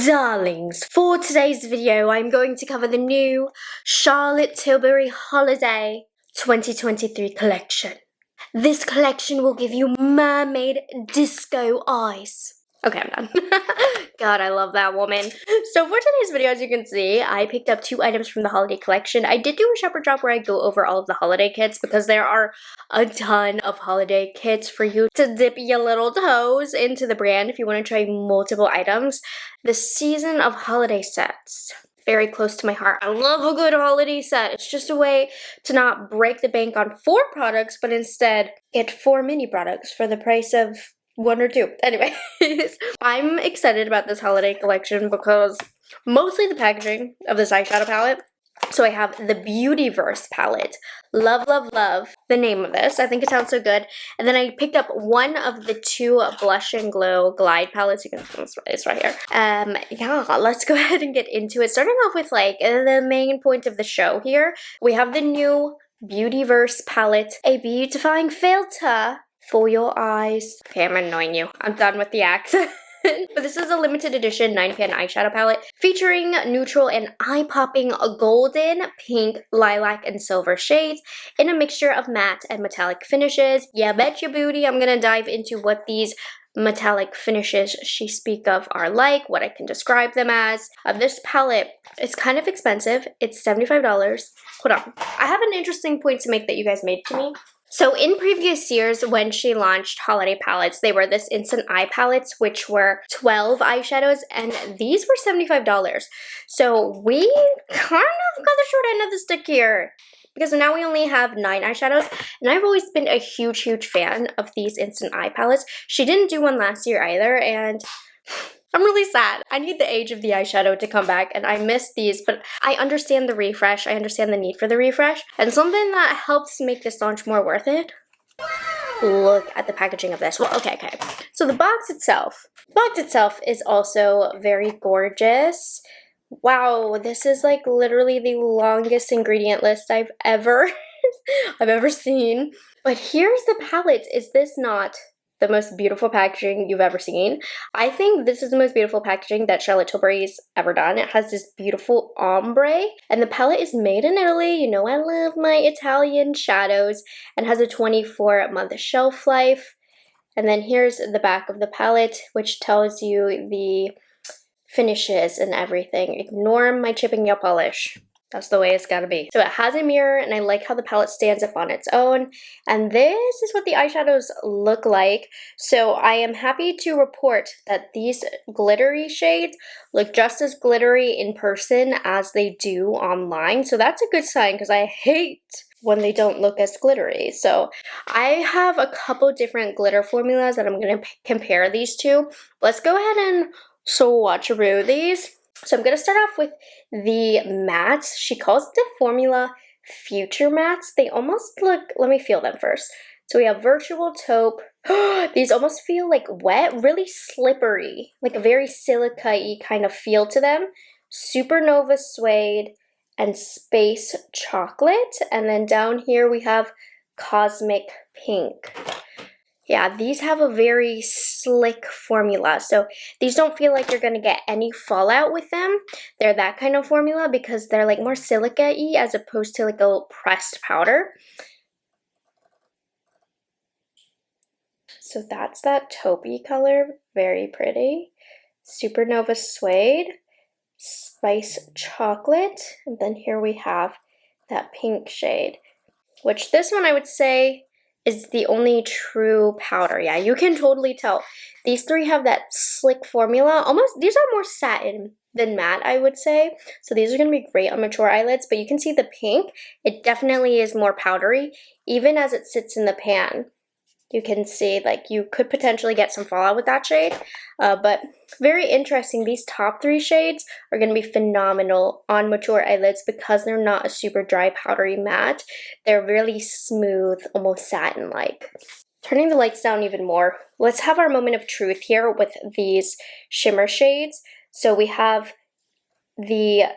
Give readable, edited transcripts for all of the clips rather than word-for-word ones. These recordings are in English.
Darlings, for today's video I'm going to cover the new Charlotte Tilbury Holiday 2023 collection. This collection will give you mermaid disco eyes. Okay, I'm done. God, I love that woman. So for today's video, as you can see, I picked up 2 items from the holiday collection. I did do a shepherd drop where I go over all of the holiday kits because there are a ton of holiday kits for you to dip your little toes into the brand if you want to try multiple items. The season of holiday sets, very close to my heart. I love a good holiday set. It's just a way to not break the bank on 4 products, but instead get 4 mini products for the price of 1 or 2. Anyways, I'm excited about this holiday collection because mostly the packaging of this eyeshadow palette. So I have the Beautyverse palette. Love, love, love the name of this. I think it sounds so good. And then I picked up one of the 2 Blush and Glow Glide palettes. You can see this right here. Yeah, let's go ahead and get into it. Starting off with like the main point of the show here. We have the new Beautyverse palette, a beautifying filter for your eyes. Okay, I'm annoying you. I'm done with the accent. But this is a limited edition 9-pan eyeshadow palette featuring neutral and eye-popping golden, pink, lilac, and silver shades in a mixture of matte and metallic finishes. Yeah, bet your booty I'm gonna dive into what these metallic finishes she speak of are like, what I can describe them as. This palette is kind of expensive. It's $75. Hold on. I have an interesting point to make that you guys made to me. So in previous years when she launched holiday palettes, they were this instant eye palettes, which were 12 eyeshadows, and these were $75. So we kind of got the short end of the stick here, because now we only have 9 eyeshadows, and I've always been a huge, huge fan of these instant eye palettes. She didn't do one last year either, and I'm really sad. I need the age of the eyeshadow to come back, and I miss these, but I understand the refresh. I understand the need for the refresh, and something that helps make this launch more worth it. Look at the packaging of this. Well, okay. So the box itself is also very gorgeous. Wow, this is like literally the longest ingredient list I've ever seen. But here's the palette. Is this not the most beautiful packaging you've ever seen? I think this is the most beautiful packaging that Charlotte Tilbury's ever done. It has this beautiful ombre, and the palette is made in Italy. You know I love my Italian shadows, and has a 24-month shelf life. And then here's the back of the palette, which tells you the finishes and everything. Ignore my chipping nail polish. That's the way it's gotta be. So it has a mirror, and I like how the palette stands up on its own. And this is what the eyeshadows look like. So I am happy to report that these glittery shades look just as glittery in person as they do online. So that's a good sign, because I hate when they don't look as glittery. So I have a couple different glitter formulas that I'm gonna compare these to. Let's go ahead and swatcheroo these. So I'm going to start off with the mattes. She calls the formula Future Mattes. They almost look, let me feel them first. So we have Virtual Taupe. These almost feel like wet, really slippery, like a very silica-y kind of feel to them. Supernova Suede and Space Chocolate. And then down here we have Cosmic Pink. Yeah, these have a very slick formula. So these don't feel like you're going to get any fallout with them. They're that kind of formula because they're like more silica-y as opposed to like a little pressed powder. So that's that taupey color. Very pretty. Supernova Suede. Spice Chocolate. And then here we have that pink shade, which this one I would say is the only true powder. Yeah, you can totally tell. These 3 have that slick formula. Almost, these are more satin than matte, I would say. So these are going to be great on mature eyelids, but you can see the pink. It definitely is more powdery, even as it sits in the pan. You can see like you could potentially get some fallout with that shade, but very interesting. These top 3 shades are going to be phenomenal on mature eyelids because they're not a super dry powdery matte. They're really smooth, almost satin-like. Turning the lights down even more, let's have our moment of truth here with these shimmer shades. So we have the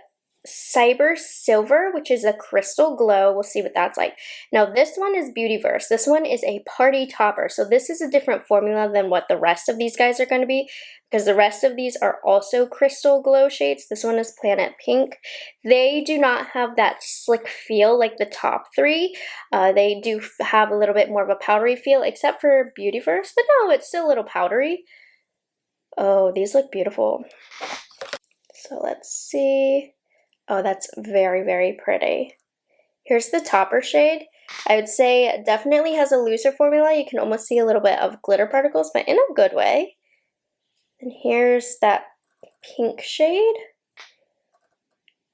Cyber Silver, which is a crystal glow. We'll see what that's like. Now this one is Beautyverse. This one is a party topper. So this is a different formula than what the rest of these guys are going to be, because the rest of these are also crystal glow shades. This one is Planet Pink. They do not have that slick feel like the top three. They do have a little bit more of a powdery feel, except for Beautyverse, but no, it's still a little powdery. Oh, these look beautiful. So let's see. Oh, that's very, very pretty. Here's the topper shade. I would say definitely has a looser formula. You can almost see a little bit of glitter particles, but in a good way. And here's that pink shade.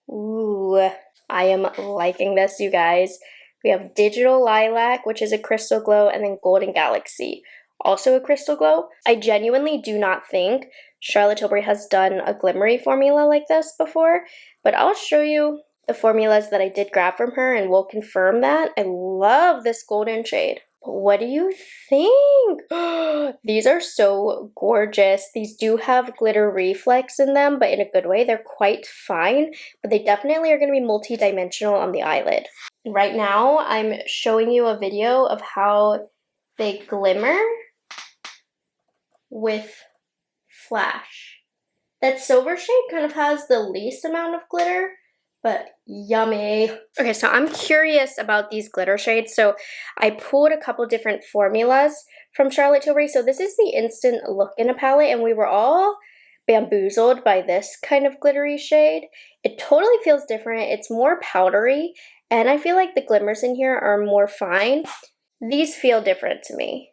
Ooh, I am liking this, you guys. We have Digital Lilac, which is a crystal glow, and then Golden Galaxy, also a crystal glow. I genuinely do not think Charlotte Tilbury has done a glimmery formula like this before, but I'll show you the formulas that I did grab from her and we'll confirm that. I love this golden shade. What do you think? These are so gorgeous. These do have glitter reflex in them, but in a good way. They're quite fine, but they definitely are going to be multi-dimensional on the eyelid. Right now, I'm showing you a video of how they glimmer with flash. That silver shade kind of has the least amount of glitter, but yummy. Okay, so I'm curious about these glitter shades. So I pulled a couple different formulas from Charlotte Tilbury. So this is the Instant Look in a palette, and we were all bamboozled by this kind of glittery shade. It totally feels different. It's more powdery, and I feel like the glimmers in here are more fine. These feel different to me.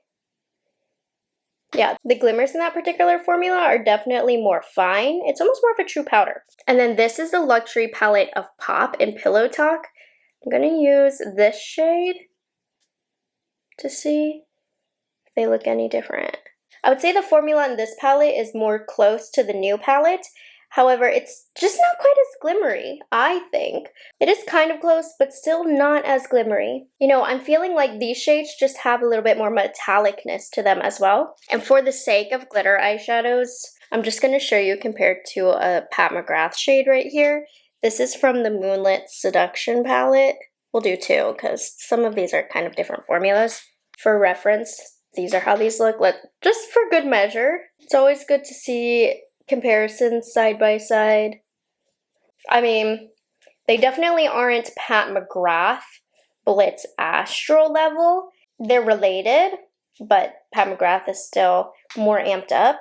Yeah, the glimmers in that particular formula are definitely more fine. It's almost more of a true powder. And then this is the luxury palette of Pop and Pillow Talk. I'm going to use this shade to see if they look any different. I would say the formula in this palette is more close to the new palette. However, it's just not quite as glimmery, I think. It is kind of close, but still not as glimmery. You know, I'm feeling like these shades just have a little bit more metallicness to them as well. And for the sake of glitter eyeshadows, I'm just going to show you compared to a Pat McGrath shade right here. This is from the Moonlit Seduction palette. We'll do two, because some of these are kind of different formulas. For reference, these are how these look. Just for good measure. It's always good to see comparisons side by side. I mean, they definitely aren't Pat McGrath Blitz Astral level. They're related, but Pat McGrath is still more amped up.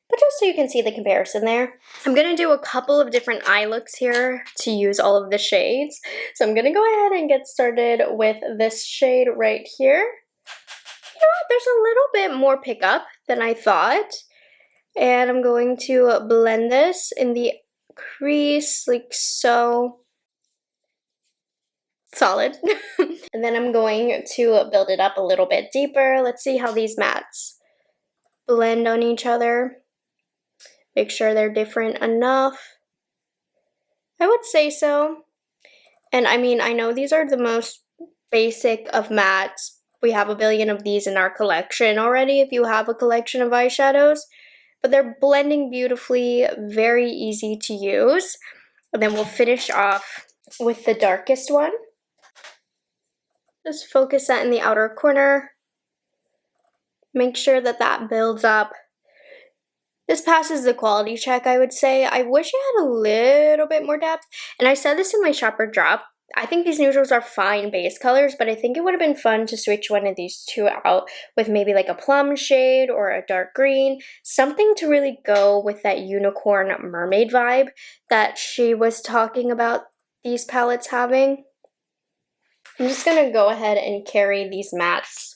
But just so you can see the comparison there. I'm going to do a couple of different eye looks here to use all of the shades. So I'm going to go ahead and get started with this shade right here. You know what? There's a little bit more pickup than I thought. And I'm going to blend this in the crease like so. Solid. And then I'm going to build it up a little bit deeper. Let's see how these mattes blend on each other. Make sure they're different enough. I would say so. And I mean, I know these are the most basic of mattes. We have a billion of these in our collection already if you have a collection of eyeshadows. But they're blending beautifully, very easy to use. And then we'll finish off with the darkest one. Just focus that in the outer corner. Make sure that that builds up. This passes the quality check, I would say. I wish it had a little bit more depth. And I said this in my shopper drop. I think these neutrals are fine base colors, but I think it would have been fun to switch one of these two out with maybe like a plum shade or a dark green. Something to really go with that unicorn mermaid vibe that she was talking about these palettes having. I'm just going to go ahead and carry these mattes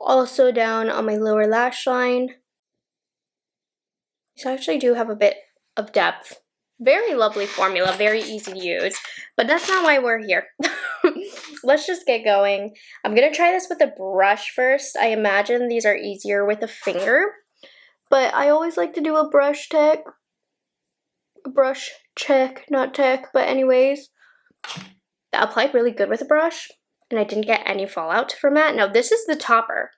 also down on my lower lash line. These actually do have a bit of depth. Very lovely formula, very easy to use, but that's not why we're here. Let's just get going. I'm going to try this with a brush first. I imagine these are easier with a finger, but I always like to do a brush check. Brush check, not tech, but anyways. That applied really good with a brush, and I didn't get any fallout from that. Now, this is the topper,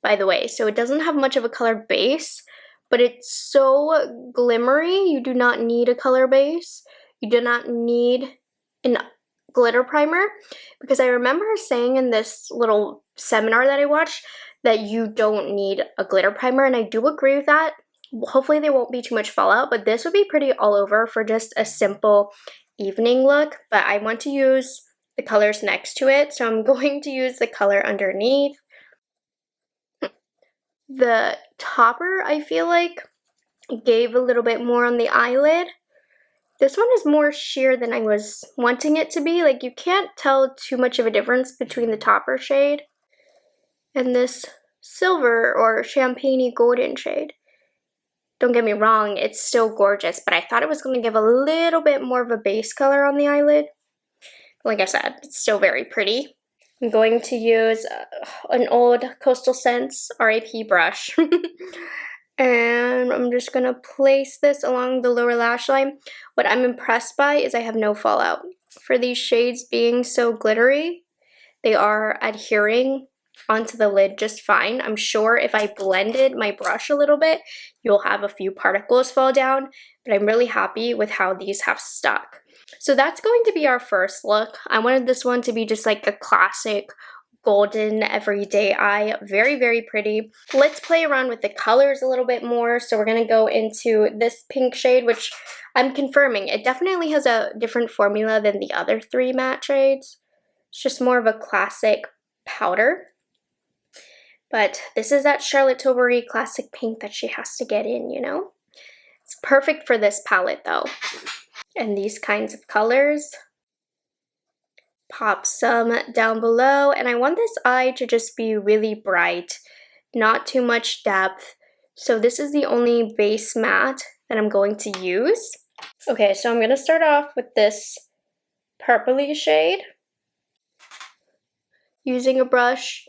by the way, so it doesn't have much of a color base, but it's so glimmery, you do not need a color base. you do not need an glitter primer, because I remember saying in this little seminar that I watched that you don't need a glitter primer, and I do agree with that. Hopefully there won't be too much fallout, but this would be pretty all over for just a simple evening look. But I want to use the colors next to it, so I'm going to use the color underneath. The topper, I feel like, gave a little bit more on the eyelid. This one is more sheer than I was wanting it to be. Like, you can't tell too much of a difference between the topper shade and this silver or champagne-y golden shade. Don't get me wrong, it's still gorgeous, but I thought it was going to give a little bit more of a base color on the eyelid. Like I said, it's still very pretty. I'm going to use an old Coastal Scents RIP brush. And I'm just going to place this along the lower lash line. What I'm impressed by is I have no fallout. For these shades being so glittery, they are adhering onto the lid just fine. I'm sure if I blended my brush a little bit, you'll have a few particles fall down, but I'm really happy with how these have stuck. So that's going to be our first look. I wanted this one to be just like a classic golden everyday eye. Very, very pretty. Let's play around with the colors a little bit more. So we're going to go into this pink shade, which I'm confirming it definitely has a different formula than the other three matte shades. It's just more of a classic powder. But this is that Charlotte Tilbury classic pink that she has to get in, you know? It's perfect for this palette though. And these kinds of colors. Pop some down below, and I want this eye to just be really bright, not too much depth. So this is the only base matte that I'm going to use. Okay, so I'm going to start off with this purpley shade. Using a brush.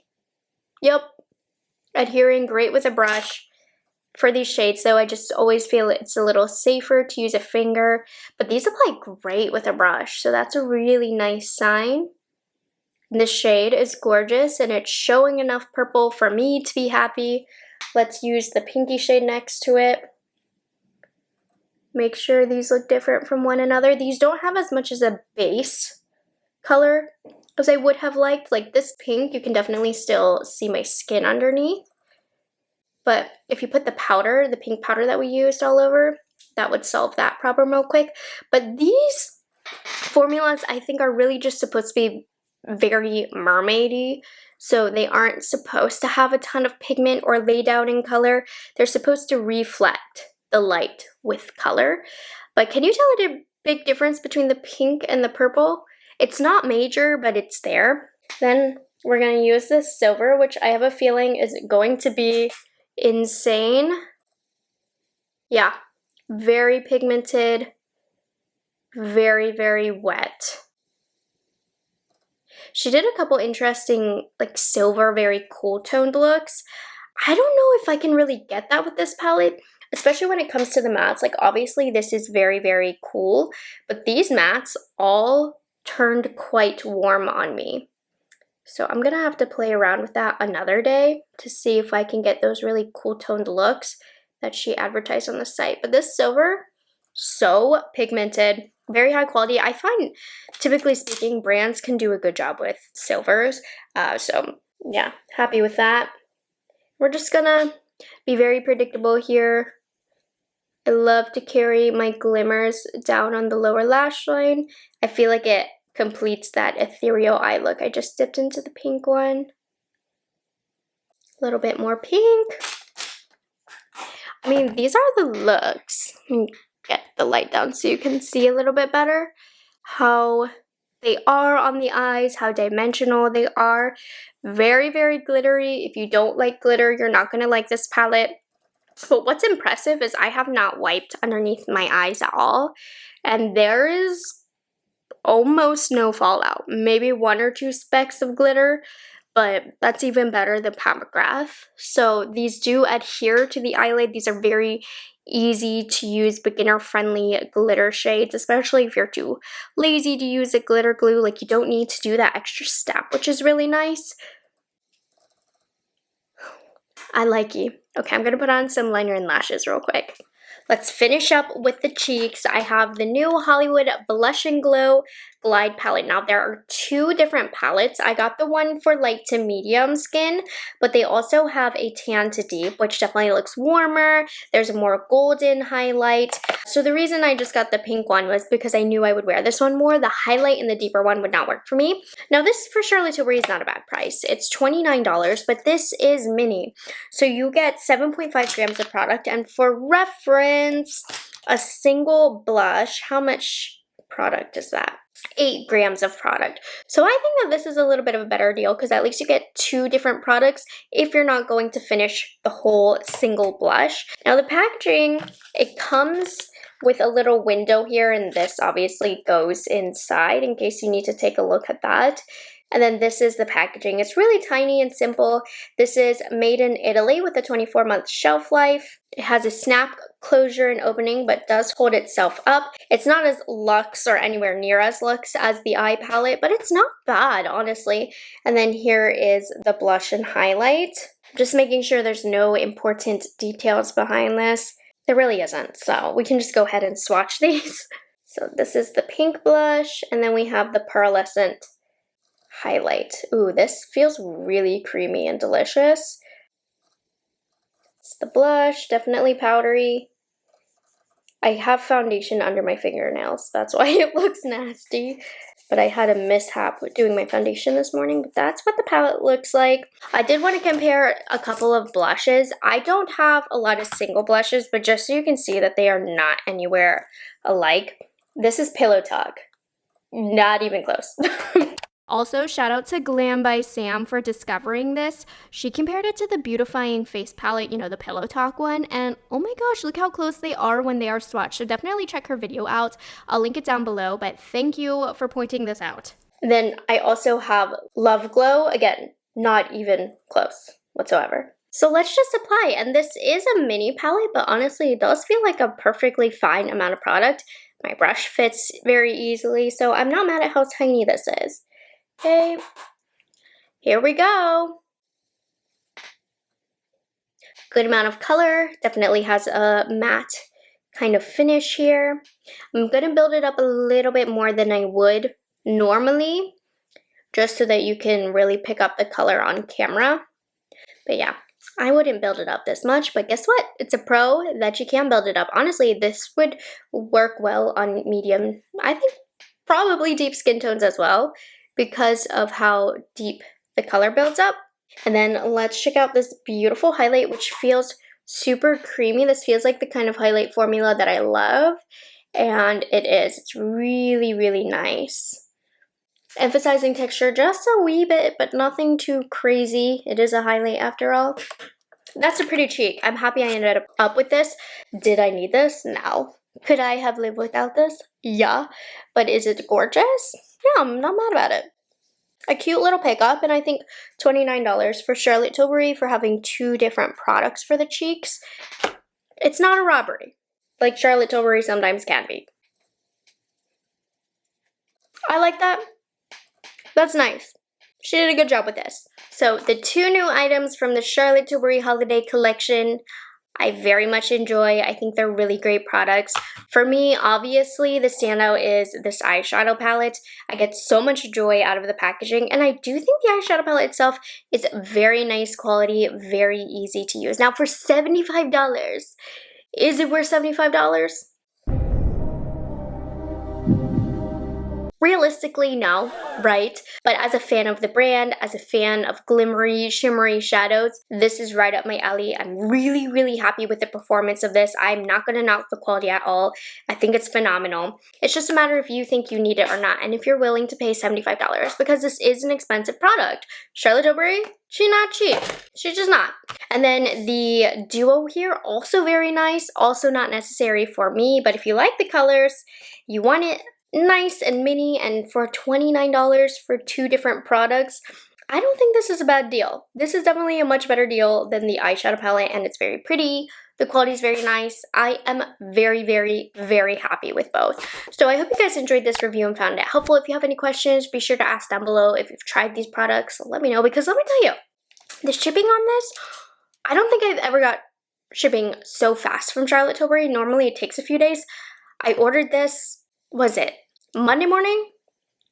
Yep, adhering great with a brush. For these shades though, I just always feel it's a little safer to use a finger, but these apply great with a brush, so that's a really nice sign. This shade is gorgeous and it's showing enough purple for me to be happy. Let's use the pinky shade next to it. Make sure these look different from one another. These don't have as much as a base color as I would have liked. Like this pink, you can definitely still see my skin underneath. But if you put the powder, the pink powder that we used all over, that would solve that problem real quick. But these formulas, I think, are really just supposed to be very mermaidy. So they aren't supposed to have a ton of pigment or lay down in color. They're supposed to reflect the light with color. But can you tell a big difference between the pink and the purple? It's not major, but it's there. Then we're going to use this silver, which I have a feeling is going to be insane. Yeah, very pigmented, very, very wet. She did a couple interesting, like, silver, very cool toned looks. I don't know if I can really get that with this palette, especially when it comes to the mattes. Like, obviously, this is very, very cool, but these mattes all turned quite warm on me. So I'm going to have to play around with that another day to see if I can get those really cool toned looks that she advertised on the site. But this silver, so pigmented, very high quality. I find, typically speaking, brands can do a good job with silvers. So yeah, happy with that. We're just going to be very predictable here. I love to carry my glimmers down on the lower lash line. I feel like it completes that ethereal eye look. I just dipped into the pink one. A little bit more pink. I mean, these are the looks. Let me get the light down so you can see a little bit better how they are on the eyes, how dimensional they are. Very, very glittery. If you don't like glitter, you're not going to like this palette. But what's impressive is I have not wiped underneath my eyes at all. And there is almost no fallout. Maybe 1 or 2 specks of glitter, but that's even better than Pomegranate. So these do adhere to the eyelid. These are very easy to use, beginner-friendly glitter shades, especially if you're too lazy to use a glitter glue. Like, you don't need to do that extra step, which is really nice. I like you. Okay, I'm going to put on some liner and lashes real quick. Let's finish up with the cheeks. I have the new Hollywood Blush and Glow Glide palette. Now, there are two different palettes. I got the one for light to medium skin, but they also have a tan to deep, which definitely looks warmer. There's a more golden highlight. So the reason I just got the pink one was because I knew I would wear this one more. The highlight in the deeper one would not work for me. Now, this for Charlotte Tilbury is not a bad price. It's $29, but this is mini. So you get 7.5 grams of product, and for reference, a single blush, how much product is that? 8 grams of product. So I think that this is a little bit of a better deal because at least you get 2 different products if you're not going to finish the whole single blush. Now the packaging, it comes with a little window here, and this obviously goes inside in case you need to take a look at that. And then this is the packaging. It's really tiny and simple. This is made in Italy with a 24-month shelf life. It has a snap closure and opening, but does hold itself up. It's not as luxe or anywhere near as luxe as the eye palette, but it's not bad, honestly. And then here is the blush and highlight. Just making sure there's no important details behind this. There really isn't, so we can just go ahead and swatch these. So this is the pink blush, and then we have the pearlescent highlight. Ooh, this feels really creamy and delicious. It's the blush, definitely powdery. I have foundation under my fingernails. That's why it looks nasty. But I had a mishap with doing my foundation this morning. But that's what the palette looks like. I did want to compare a couple of blushes. I don't have a lot of single blushes, but just so you can see that they are not anywhere alike. This is Pillow Talk. Not even close. Also, shout out to Glam by Sam for discovering this. She compared it to the Beautifying Face palette, you know, the Pillow Talk one, and oh my gosh, look how close they are when they are swatched. So definitely check her video out. I'll link it down below, but thank you for pointing this out. Then I also have Love Glow. Again, not even close whatsoever. So let's just apply, and this is a mini palette, but honestly, it does feel like a perfectly fine amount of product. My brush fits very easily, so I'm not mad at how tiny this is. Okay, here we go. Good amount of color, definitely has a matte kind of finish here. I'm gonna build it up a little bit more than I would normally, just so that you can really pick up the color on camera. But yeah, I wouldn't build it up this much, but guess what? It's a pro that you can build it up. Honestly, this would work well on medium, I think probably deep skin tones as well, because of how deep the color builds up. And then let's check out this beautiful highlight, which feels super creamy. This feels like the kind of highlight formula that I love, and it is. It's really, really nice. Emphasizing texture just a wee bit, but nothing too crazy. It is a highlight after all. That's a pretty cheek. I'm happy I ended up with this. Did I need this? No. Could I have lived without this? Yeah. But is it gorgeous? Yeah, I'm not mad about it. A cute little pickup, and I think $29 for Charlotte Tilbury for having 2 different products for the cheeks. It's not a robbery, like Charlotte Tilbury sometimes can be. I like that. That's nice. She did a good job with this. So the 2 new items from the Charlotte Tilbury Holiday Collection, I very much enjoy. I think they're really great products. For me, obviously, the standout is this eyeshadow palette. I get so much joy out of the packaging, and I do think the eyeshadow palette itself is very nice quality, very easy to use. Now, for $75, is it worth $75? Realistically, no, right? But as a fan of the brand, as a fan of glimmery, shimmery shadows, this is right up my alley. I'm really, really happy with the performance of this. I'm not going to knock the quality at all. I think it's phenomenal. It's just a matter if you think you need it or not, and if you're willing to pay $75, because this is an expensive product. Charlotte Tilbury, she's not cheap. She's just not. And then the duo here, also very nice, also not necessary for me, but if you like the colors, you want it nice and mini, and for $29 for 2 different products, I don't think this is a bad deal. This is definitely a much better deal than the eyeshadow palette, and it's very pretty. The quality is very nice. I am very, very, very happy with both. So I hope you guys enjoyed this review and found it helpful. If you have any questions, be sure to ask down below. If you've tried these products, let me know, because let me tell you, the shipping on this, I don't think I've ever got shipping so fast from Charlotte Tilbury. Normally it takes a few days. I ordered this, was it Monday morning?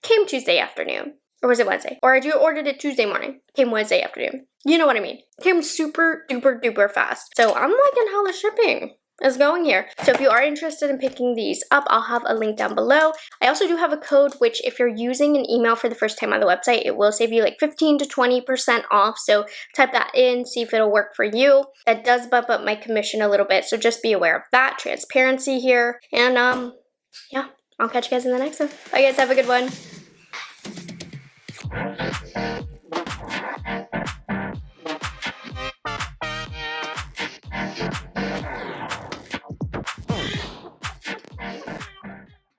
Came Tuesday afternoon. Or was it Wednesday? Or I ordered it Tuesday morning. Came Wednesday afternoon. You know what I mean. Came super duper duper fast. So I'm liking how the shipping is going here. So if you are interested in picking these up, I'll have a link down below. I also do have a code, which if you're using an email for the first time on the website, it will save you like 15 to 20% off. So type that in, see if it'll work for you. That does bump up my commission a little bit. So just be aware of that. Transparency here. And yeah, I'll catch you guys in the next one. Bye guys, have a good one.